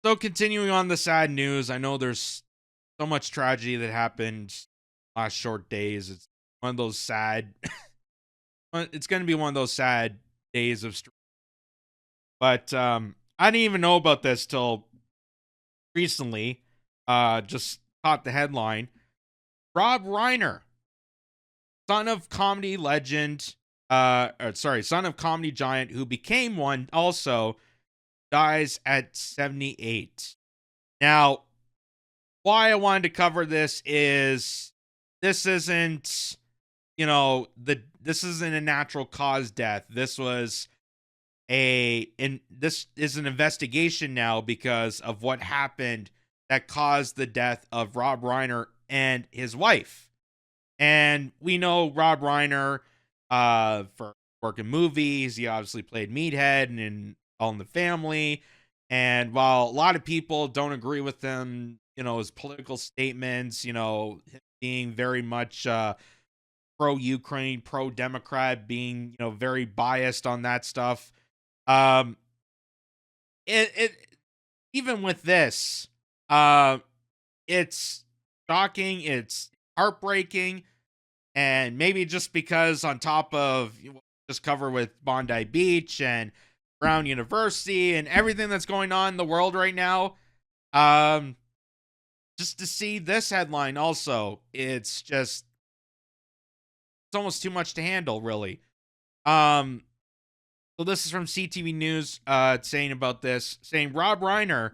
So continuing on the sad news, I know there's so much tragedy that happened last short days. It's one of those sad. It's going to be one of those sad days of. But I didn't even know about this till recently. Just caught the headline. Rob Reiner, son of comedy legend, son of comedy giant who became one, also dies at 78. Now, why I wanted to cover this is this isn't, this isn't a natural cause death. This is an investigation now because of what happened that caused the death of Rob Reiner and his wife. And we know Rob Reiner for working movies. He obviously played Meathead and in All in the Family. And while a lot of people don't agree with him, his political statements, him being very much pro-Ukraine, pro-Democrat, being, very biased on that stuff. Um, it even with this, it's shocking, it's heartbreaking, and maybe just because on top of just cover with Bondi Beach and Brown University and everything that's going on in the world right now, just to see this headline also, it's almost too much to handle, really. So this is from CTV News saying about this, saying Rob Reiner,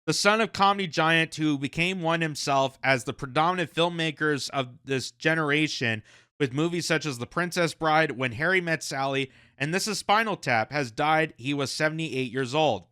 the son of comedy giant who became one himself as the predominant filmmakers of this generation with movies such as The Princess Bride, When Harry Met Sally, and This is Spinal Tap, has died. He was 78 years old.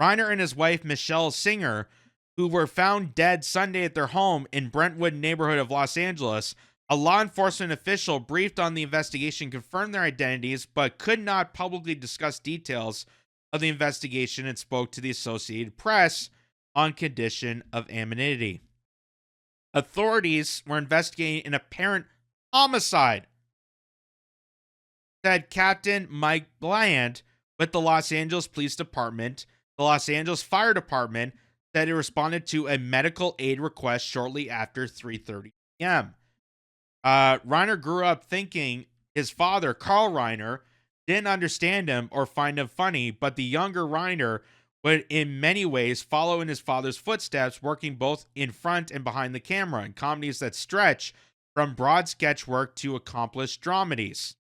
Reiner and his wife, Michelle Singer, who were found dead Sunday at their home in Brentwood neighborhood of Los Angeles. A law enforcement official briefed on the investigation confirmed their identities, but could not publicly discuss details of the investigation and spoke to the Associated Press on condition of anonymity. Authorities were investigating an apparent homicide, said Captain Mike Bland with the Los Angeles Police Department. The Los Angeles Fire Department said it responded to a medical aid request shortly after 3:30 p.m. Reiner grew up thinking his father, Carl Reiner, didn't understand him or find him funny, but the younger Reiner would in many ways follow in his father's footsteps, working both in front and behind the camera in comedies that stretch from broad sketch work to accomplished dramedies.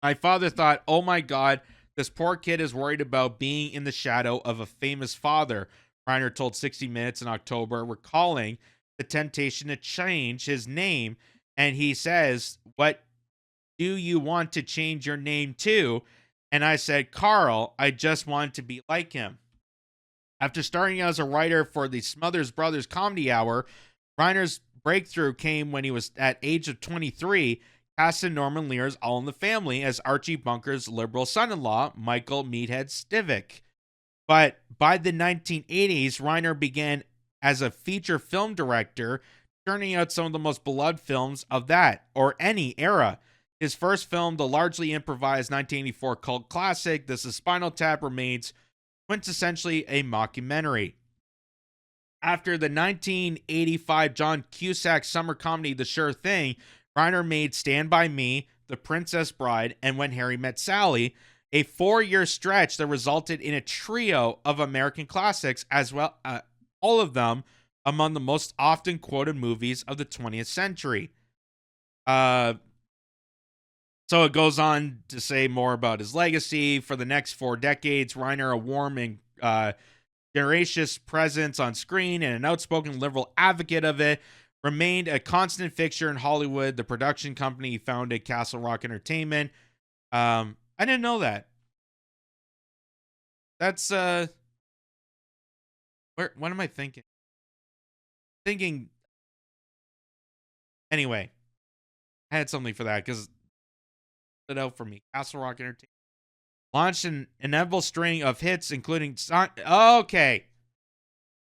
My father thought, oh my God, this poor kid is worried about being in the shadow of a famous father, Reiner told 60 Minutes in October, recalling the temptation to change his name. And he says, what do you want to change your name to? And I said, Carl, I just want to be like him. After starting out as a writer for the Smothers Brothers Comedy Hour, Reiner's breakthrough came when he was at age of 23, cast in Norman Lear's All in the Family as Archie Bunker's liberal son-in-law, Michael Meathead Stivic. But by the 1980s, Reiner began as a feature film director, turning out some of the most beloved films of that, or any era. His first film, the largely improvised 1984 cult classic, This is Spinal Tap, remains quintessentially a mockumentary. After the 1985 John Cusack summer comedy The Sure Thing, Reiner made Stand By Me, The Princess Bride, and When Harry Met Sally, a 4-year stretch that resulted in a trio of American classics, as well, all of them among the most often quoted movies of the 20th century. So it goes on to say more about his legacy. For the next 4 decades, Reiner, a warm and generous presence on screen and an outspoken liberal advocate of it, remained a constant fixture in Hollywood. The production company he founded, Castle Rock Entertainment. I didn't know that. That's what am I thinking? Anyway, I had something for that because it out for me. Castle Rock Entertainment launched an inevitable string of hits, including okay,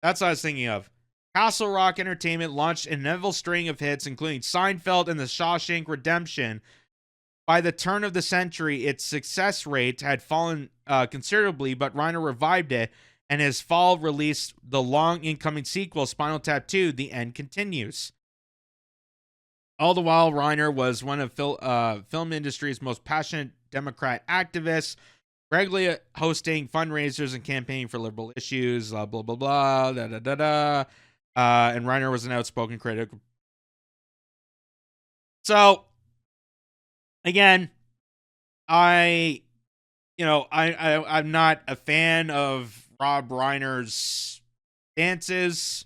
that's what I was thinking of. Castle Rock Entertainment launched an inevitable string of hits, including Seinfeld and The Shawshank Redemption. By the turn of the century, its success rate had fallen considerably, but Reiner revived it and his fall released the long incoming sequel, Spinal Tap 2, The End Continues. All the while, Reiner was one of film industry's most passionate Democrat activists, regularly hosting fundraisers and campaigning for liberal issues, blah, blah, blah, da, da, da, da. And Reiner was an outspoken critic. So, again, I'm not a fan of Rob Reiner's stances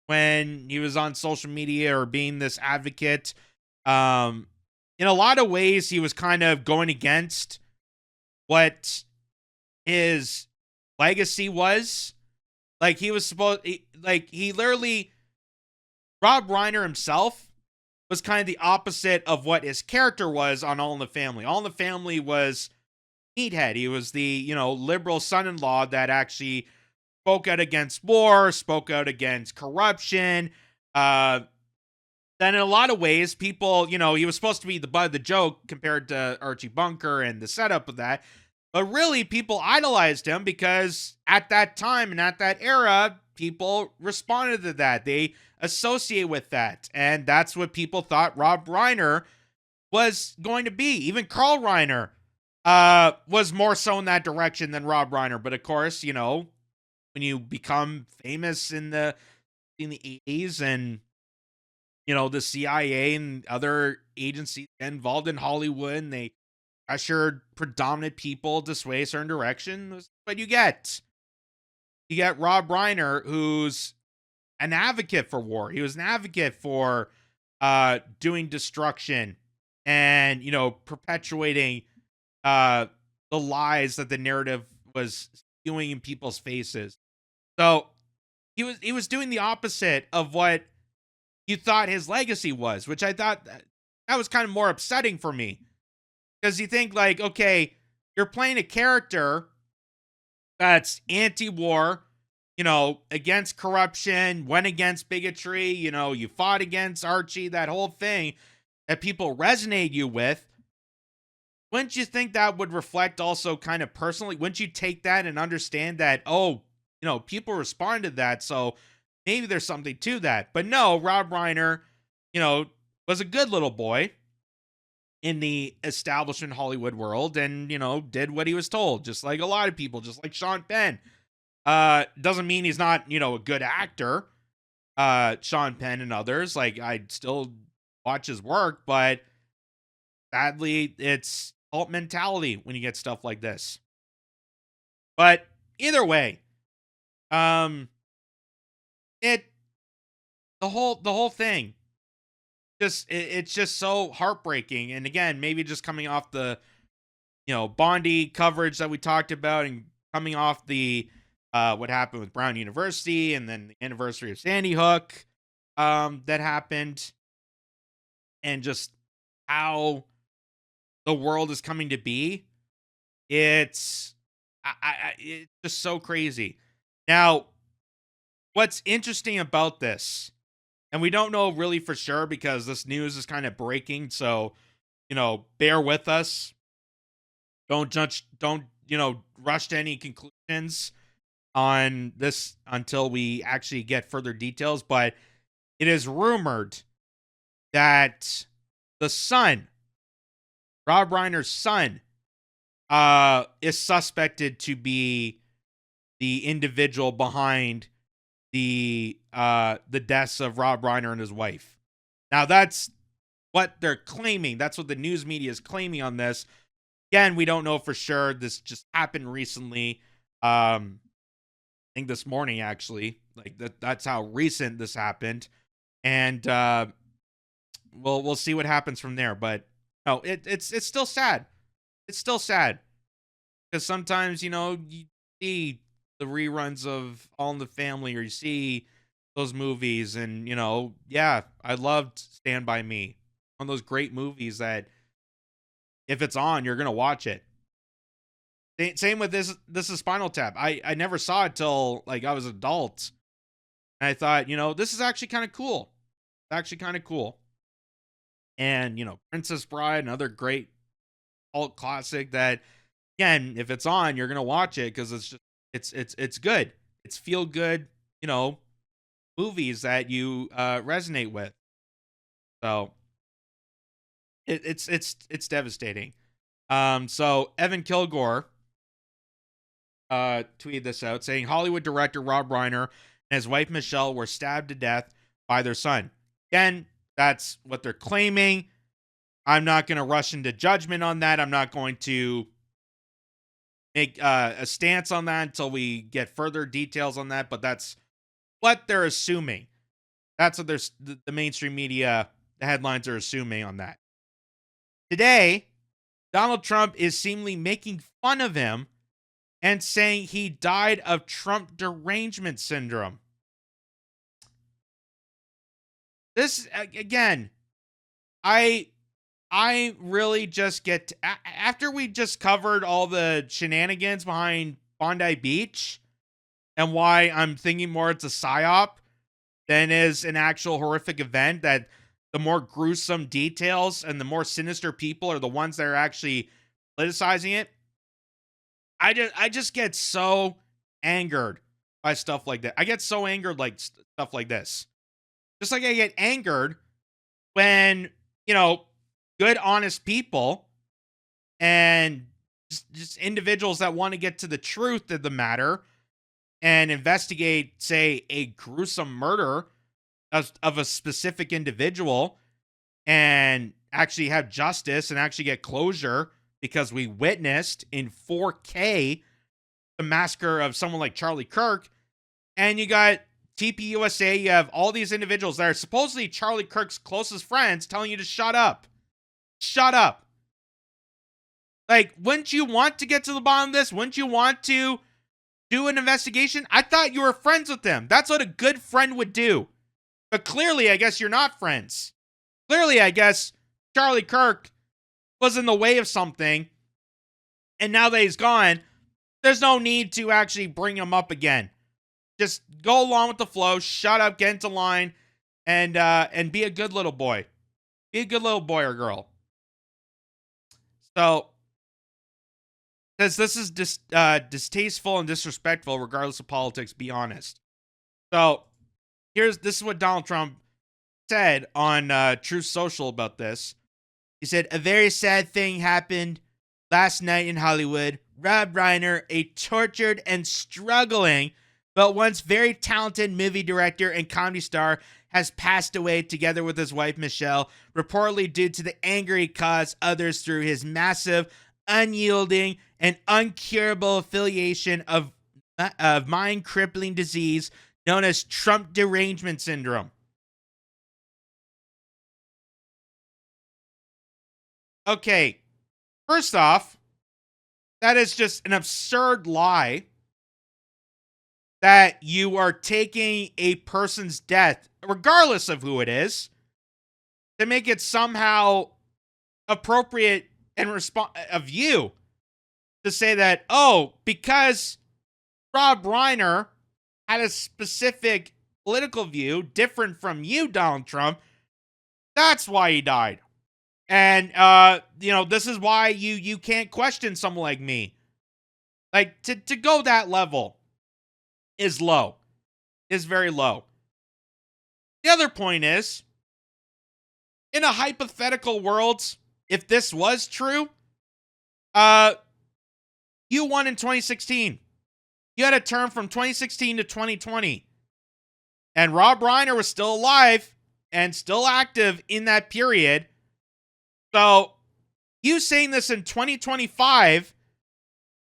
when he was on social media or being this advocate. In a lot of ways, he was kind of going against what his legacy was. Like, he was supposed, he literally, Rob Reiner himself was kind of the opposite of what his character was on All in the Family. All in the Family was meathead. He was the, liberal son-in-law that actually spoke out against war, spoke out against corruption. Then in a lot of ways, people, he was supposed to be the butt of the joke compared to Archie Bunker and the setup of that. But really, people idolized him because at that time and at that era, people responded to that. They associate with that. And that's what people thought Rob Reiner was going to be. Even Carl Reiner was more so in that direction than Rob Reiner. But of course, when you become famous in the 80s and, the CIA and other agencies get involved in Hollywood and they pressured predominant people to sway a certain direction, but you get Rob Reiner, who's an advocate for war. He was an advocate for doing destruction and, perpetuating the lies that the narrative was spewing in people's faces. So he was doing the opposite of what you thought his legacy was, which I thought that was kind of more upsetting for me. Because you think, like, okay, you're playing a character that's anti-war, against corruption, went against bigotry, you fought against Archie, that whole thing that people resonate you with. Wouldn't you think that would reflect also kind of personally? Wouldn't you take that and understand that, people respond to that, so maybe there's something to that? But no, Rob Reiner, was a good little boy in the establishment Hollywood world and, did what he was told, just like a lot of people, just like Sean Penn. Doesn't mean he's not, a good actor. Sean Penn and others, like, I still watch his work, but sadly, it's cult mentality when you get stuff like this. But either way, the whole thing, it's just so heartbreaking. And again, maybe just coming off the, Bondi coverage that we talked about and coming off the, what happened with Brown University and then the anniversary of Sandy Hook, that happened, and just how the world is coming to be. It's just so crazy. Now, what's interesting about this, and we don't know really for sure because this news is kind of breaking, so, bear with us. Don't rush to any conclusions on this until we actually get further details, but it is rumored that the son, Rob Reiner's son, is suspected to be the individual behind the deaths of Rob Reiner and his wife. Now, that's what they're claiming. That's what the news media is claiming on this. Again, we don't know for sure. This just happened recently. I think this morning, actually. Like, that's how recent this happened. And we'll see what happens from there. But no, it's still sad. It's still sad. Because sometimes, you see the reruns of All in the Family, or you see those movies, and, yeah, I loved Stand By Me. One of those great movies that if it's on, you're going to watch it. Same with this is Spinal Tap. I never saw it till, like, I was an adult. And I thought, this is actually kind of cool. It's actually kind of cool. And, Princess Bride, another great cult classic that, again, if it's on, you're going to watch it because it's just It's good. It's feel good, you know, movies that you resonate with. So it's devastating. So Evan Kilgore tweeted this out saying Hollywood director Rob Reiner and his wife Michelle were stabbed to death by their son. Again, that's what they're claiming. I'm not going to rush into judgment on that. I'm not going to make a stance on that until we get further details on that, but that's what they're assuming. That's what the mainstream media, the headlines are assuming on that. Today, Donald Trump is seemingly making fun of him and saying he died of Trump derangement syndrome. This, again, I really just get after we just covered all the shenanigans behind Bondi Beach and why I'm thinking more it's a psyop than is an actual horrific event, that the more gruesome details and the more sinister people are the ones that are actually politicizing it. I just get so angered by stuff like that. I get so angered like stuff like this. Just like I get angered when, good, honest people and just individuals that want to get to the truth of the matter and investigate, say, a gruesome murder of a specific individual and actually have justice and actually get closure because we witnessed in 4K the massacre of someone like Charlie Kirk. And you got TPUSA, you have all these individuals that are supposedly Charlie Kirk's closest friends telling you to shut up. Shut up. Like, wouldn't you want to get to the bottom of this? Wouldn't you want to do an investigation? I thought you were friends with them. That's what a good friend would do. But clearly, I guess you're not friends. Clearly, I guess Charlie Kirk was in the way of something. And now that he's gone, there's no need to actually bring him up again. Just go along with the flow, shut up, get into line, and be a good little boy. Be a good little boy or girl. So, says this is distasteful and disrespectful, regardless of politics. Be honest. So, this is what Donald Trump said on Truth Social about this. He said, "A very sad thing happened last night in Hollywood. Rob Reiner, a tortured and struggling but once very talented movie director and comedy star, has passed away together with his wife Michelle, reportedly due to the anger he caused others through his massive, unyielding, and uncurable affiliation of mind-crippling disease known as Trump derangement syndrome." Okay, first off, that is just an absurd lie that you are taking a person's death, regardless of who it is, to make it somehow appropriate and of you to say that, oh, because Rob Reiner had a specific political view different from you, Donald Trump, that's why he died. And, this is why you can't question someone like me. Like, to go that level is low. Is very low. The other point is, in a hypothetical world, if this was true, you won in 2016. You had a term from 2016 to 2020. And Rob Reiner was still alive and still active in that period. So, you saying this in 2025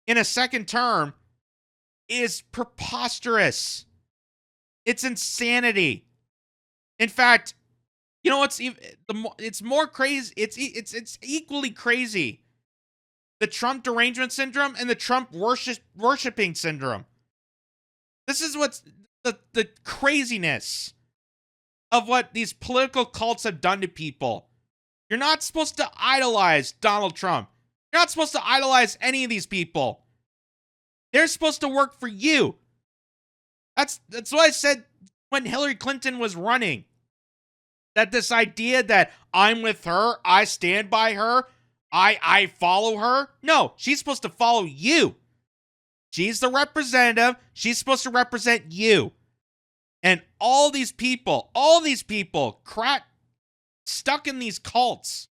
in a second term is preposterous. It's insanity. In fact, you know what's it's more crazy. It's equally crazy. The Trump derangement syndrome and the Trump worshiping syndrome. This is what's the craziness of what these political cults have done to people. You're not supposed to idolize Donald Trump. You're not supposed to idolize any of these people. They're supposed to work for you. That's what I said when Hillary Clinton was running. That this idea that I'm with her, I stand by her, I follow her. No, she's supposed to follow you. She's the representative. She's supposed to represent you. And all these people, stuck in these cults.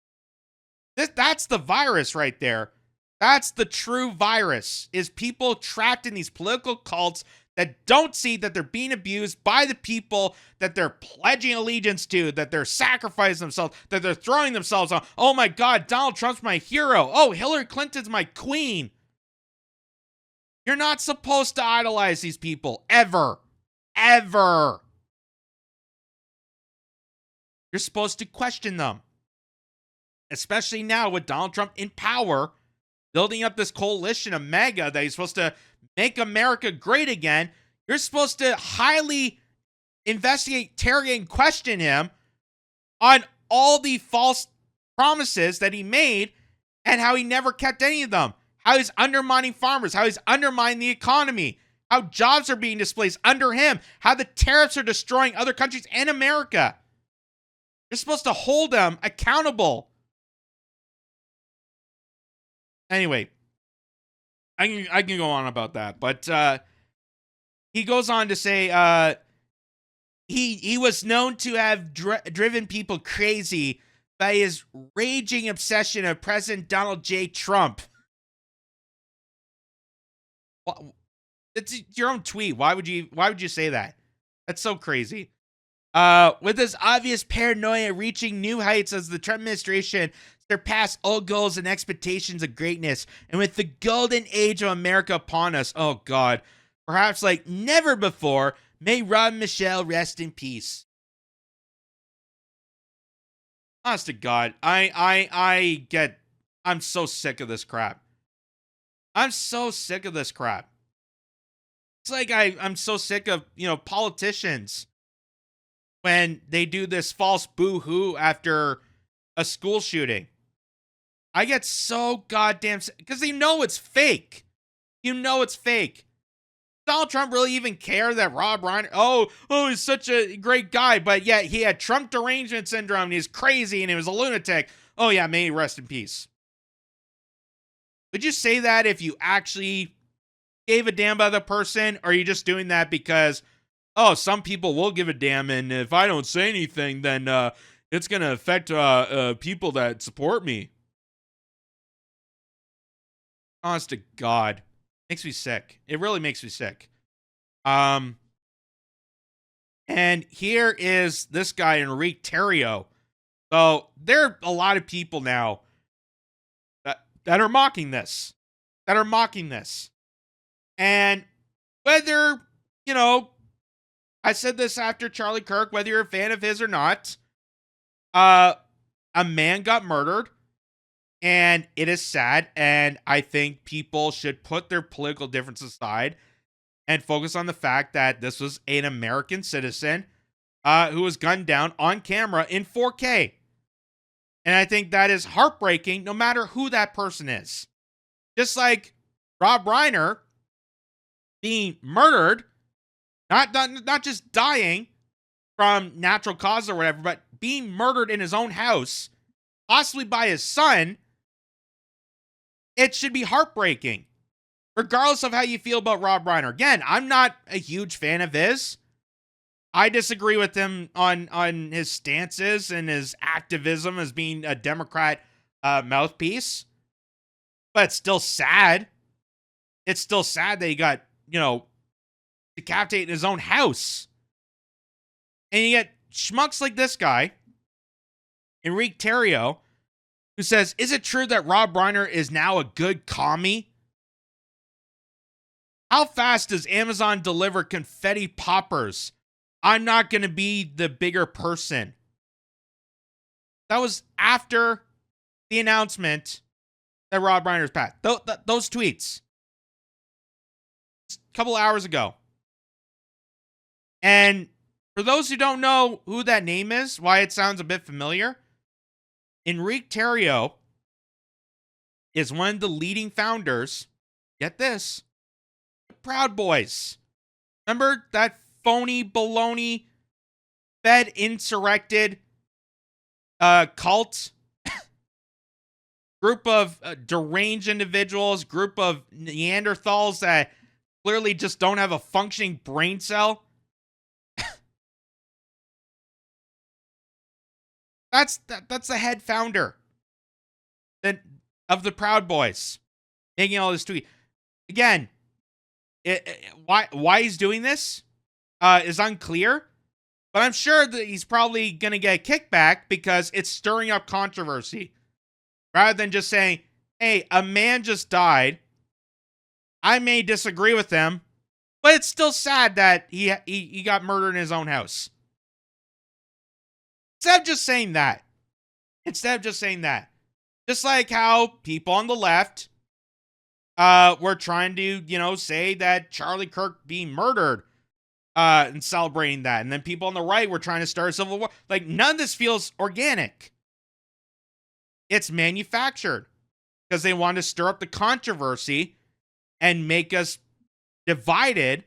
That's the virus right there. That's the true virus, is people trapped in these political cults that don't see that they're being abused by the people that they're pledging allegiance to, that they're sacrificing themselves, that they're throwing themselves on. Oh my God, Donald Trump's my hero. Oh, Hillary Clinton's my queen. You're not supposed to idolize these people, ever. Ever. You're supposed to question them. Especially now with Donald Trump in power, building up this coalition of MAGA that he's supposed to make America great again. You're supposed to highly investigate, interrogate, and question him on all the false promises that he made and how he never kept any of them. How he's undermining farmers, how he's undermining the economy, how jobs are being displaced under him, how the tariffs are destroying other countries and America. You're supposed to hold him accountable. Anyway, I can go on about that, but he goes on to say he was known to have driven people crazy by his raging obsession of President Donald J. Trump. Well, it's your own tweet. Why would you say that? That's so crazy. With his obvious paranoia reaching new heights as the Trump administration surpassed all goals and expectations of greatness, and with the golden age of America upon us, oh God, perhaps like never before, may Rob Michelle rest in peace. Honest to God, I'm so sick of this crap. I'm so sick of this crap. It's like I'm so sick of, politicians when they do this false boo-hoo after a school shooting. I get so goddamn sick because you know it's fake. You know it's fake. Donald Trump really even care that Rob Reiner, he's such a great guy, but yet he had Trump derangement syndrome and he's crazy and he was a lunatic. Oh yeah, may he rest in peace. Would you say that if you actually gave a damn about the person, or are you just doing that because, some people will give a damn, and if I don't say anything, then it's going to affect people that support me? Honest to God. Makes me sick. It really makes me sick. And here is this guy, Enrique Tarrio. So there are a lot of people now that are mocking this. And whether, I said this after Charlie Kirk, whether you're a fan of his or not, a man got murdered, and it is sad, and I think people should put their political differences aside and focus on the fact that this was an American citizen who was gunned down on camera in 4K. And I think that is heartbreaking no matter who that person is. Just like Rob Reiner being murdered, not just dying from natural causes or whatever, but being murdered in his own house, possibly by his son. It should be heartbreaking, regardless of how you feel about Rob Reiner. Again, I'm not a huge fan of his. I disagree with him on his stances and his activism as being a Democrat mouthpiece. But it's still sad. It's still sad that he got, decapitated in his own house. And you get schmucks like this guy, Enrique Tarrio, who says, is it true that Rob Reiner is now a good commie? How fast does Amazon deliver confetti poppers? I'm not going to be the bigger person. That was after the announcement that Rob Reiner's passed. Those tweets. Just a couple hours ago. And for those who don't know who that name is, why it sounds a bit familiar, Enrique Tarrio is one of the leading founders, get this, Proud Boys. Remember that phony baloney Fed insurrected cult? Group of deranged individuals, group of Neanderthals that clearly just don't have a functioning brain cell. That's the head founder of the Proud Boys making all this tweet. Again, why he's doing this is unclear, but I'm sure that he's probably going to get a kickback because it's stirring up controversy. Rather than just saying, hey, a man just died. I may disagree with him, but it's still sad that he got murdered in his own house. Instead of just saying that. Just like how people on the left were trying to, say that Charlie Kirk being murdered and celebrating that. And then people on the right were trying to start a civil war. Like, none of this feels organic. It's manufactured because they want to stir up the controversy and make us divided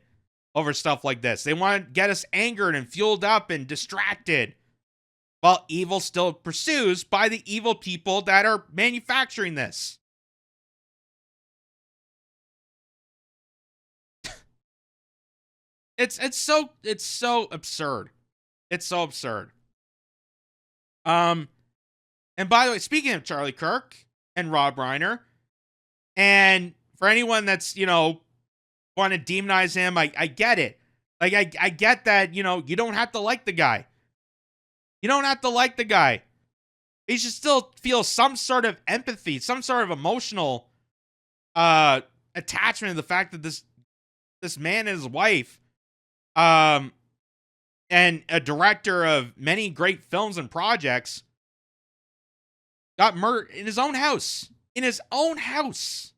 over stuff like this. They want to get us angered and fueled up and distracted while evil still pursues by the evil people that are manufacturing this. It's so absurd. It's so absurd. And by the way, speaking of Charlie Kirk and Rob Reiner, and for anyone that's, want to demonize him, I get it. Like, I get that, you don't have to like the guy. You don't have to like the guy. You should still feel some sort of empathy, some sort of emotional attachment to the fact that this man and his wife, and a director of many great films and projects, got murdered in his own house. In his own house.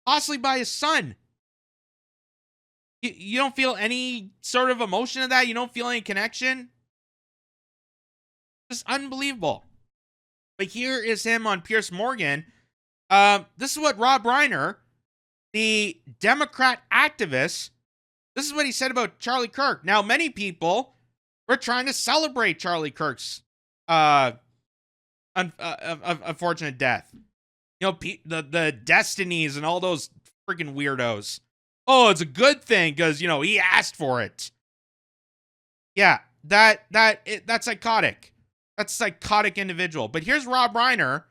Possibly by his son. You don't feel any sort of emotion in that? You don't feel any connection? Just unbelievable. But here is him on Piers Morgan. This is what Rob Reiner, the Democrat activist, this is what he said about Charlie Kirk. Now, many people were trying to celebrate Charlie Kirk's unfortunate death. The Destinies and all those freaking weirdos. Oh, it's a good thing because, he asked for it. Yeah, that's psychotic. That's a psychotic individual. But here's Rob Reiner.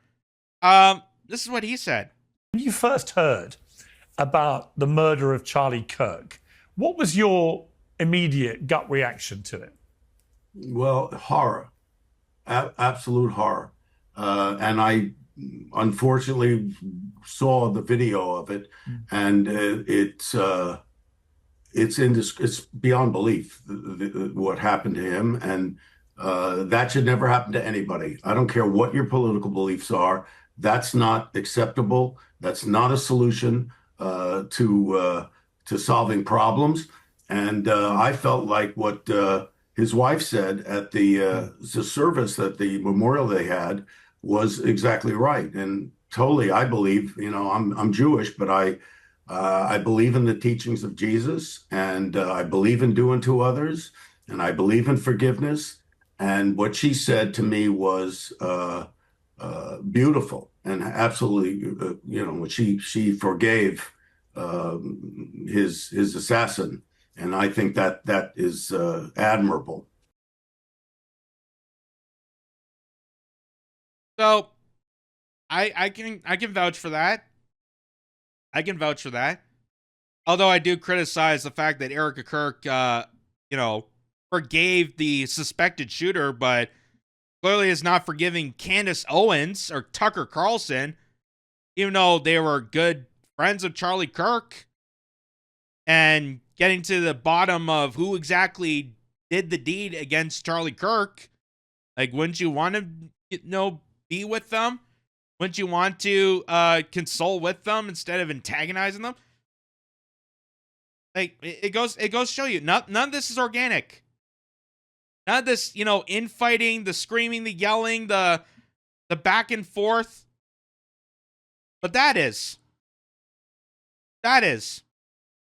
This is what he said. When you first heard about the murder of Charlie Kirk, what was your immediate gut reaction to it? Well, horror. Absolute horror. And I unfortunately saw the video of it, and it's beyond belief what happened to him, and that should never happen to anybody. I don't care what your political beliefs are. That's not acceptable. That's not a solution to solving problems. And I felt like what his wife said at the service, at the memorial they had, was exactly right. And totally, I believe, I'm Jewish, but I believe in the teachings of Jesus, and I believe in doing to others, and I believe in forgiveness. And what she said to me was beautiful and absolutely, she forgave his assassin, and I think that is admirable. So, I can vouch for that. I can vouch for that. Although I do criticize the fact that Erica Kirk, forgave the suspected shooter, but clearly is not forgiving Candace Owens or Tucker Carlson, even though they were good friends of Charlie Kirk. And getting to the bottom of who exactly did the deed against Charlie Kirk. Like, wouldn't you want to, be with them? Wouldn't you want to console with them instead of antagonizing them? Like, it goes to show you, none of this is organic. None of this, infighting, the screaming, the yelling, the back and forth. But that is. And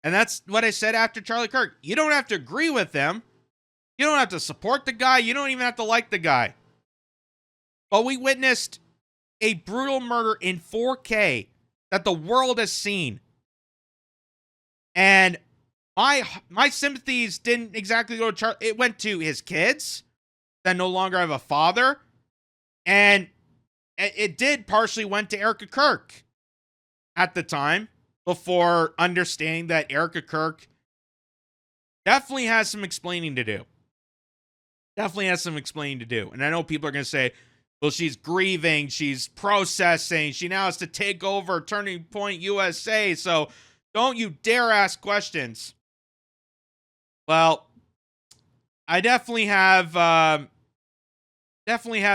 that's what I said after Charlie Kirk. You don't have to agree with him. You don't have to support the guy. You don't even have to like the guy. But we witnessed a brutal murder in 4K that the world has seen. And my sympathies didn't exactly go to Charlie. It went to his kids that no longer have a father. And it did partially went to Erica Kirk at the time, before understanding that Erica Kirk definitely has some explaining to do. Definitely has some explaining to do. And I know people are going to say, well, she's grieving, she's processing, she now has to take over Turning Point USA, so don't you dare ask questions. Well, I definitely have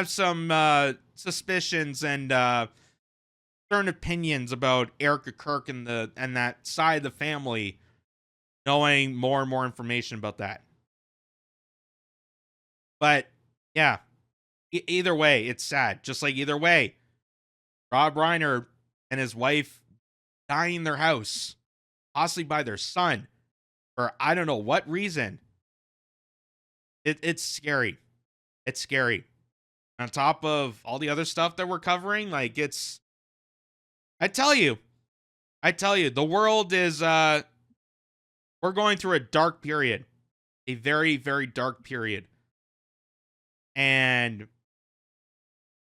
some suspicions and certain opinions about Erica Kirk and that side of the family, knowing more and more information about that. But yeah, either way, it's sad. Just like either way, Rob Reiner and his wife dying in their house, possibly by their son, for I don't know what reason. It's scary. It's scary. On top of all the other stuff that we're covering, like I tell you, the world is we're going through a dark period. A very, very dark period. And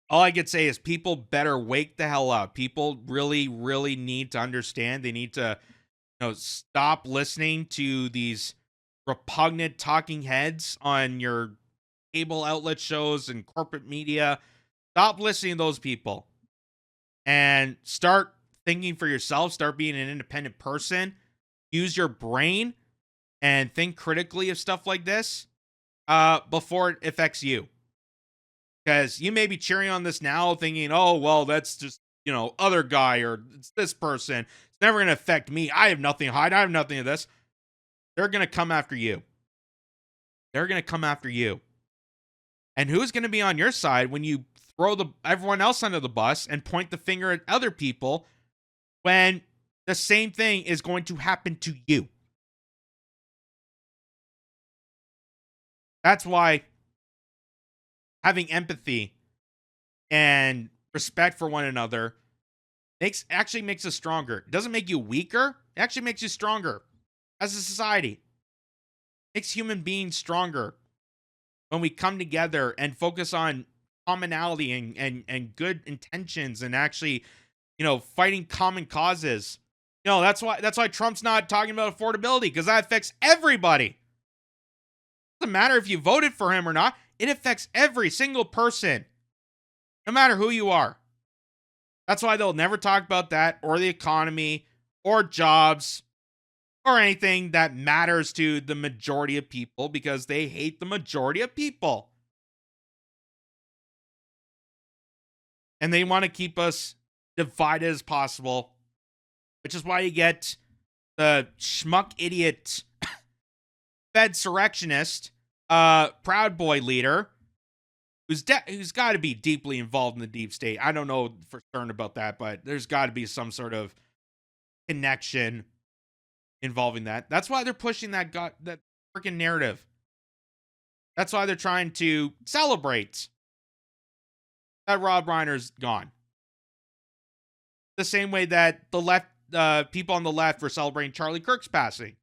all I could say is people better wake the hell up. People really, really need to understand. They need to, stop listening to these repugnant talking heads on your cable outlet shows and corporate media. Stop listening to those people and start thinking for yourself. Start being an independent person. Use your brain and think critically of stuff like this before it affects you. Because you may be cheering on this now thinking, oh, well, that's just, other guy, or it's this person. It's never going to affect me. I have nothing to hide. I have nothing to this. They're going to come after you. They're going to come after you. And who's going to be on your side when you throw everyone else under the bus and point the finger at other people when the same thing is going to happen to you? That's why having empathy and respect for one another actually makes us stronger. It doesn't make you weaker. It actually makes you stronger as a society. It makes human beings stronger when we come together and focus on commonality and good intentions and actually, fighting common causes. That's why Trump's not talking about affordability, because that affects everybody. It doesn't matter if you voted for him or not. It affects every single person, no matter who you are. That's why they'll never talk about that, or the economy, or jobs, or anything that matters to the majority of people, because they hate the majority of people. And they want to keep us divided as possible, which is why you get the schmuck idiot Fedsurrectionist, Proud Boy leader, who's got to be deeply involved in the deep state. I don't know for certain about that, but there's got to be some sort of connection involving that. That's why they're pushing that freaking narrative. That's why they're trying to celebrate that Rob Reiner's gone. The same way that the left, people on the left were celebrating Charlie Kirk's passing.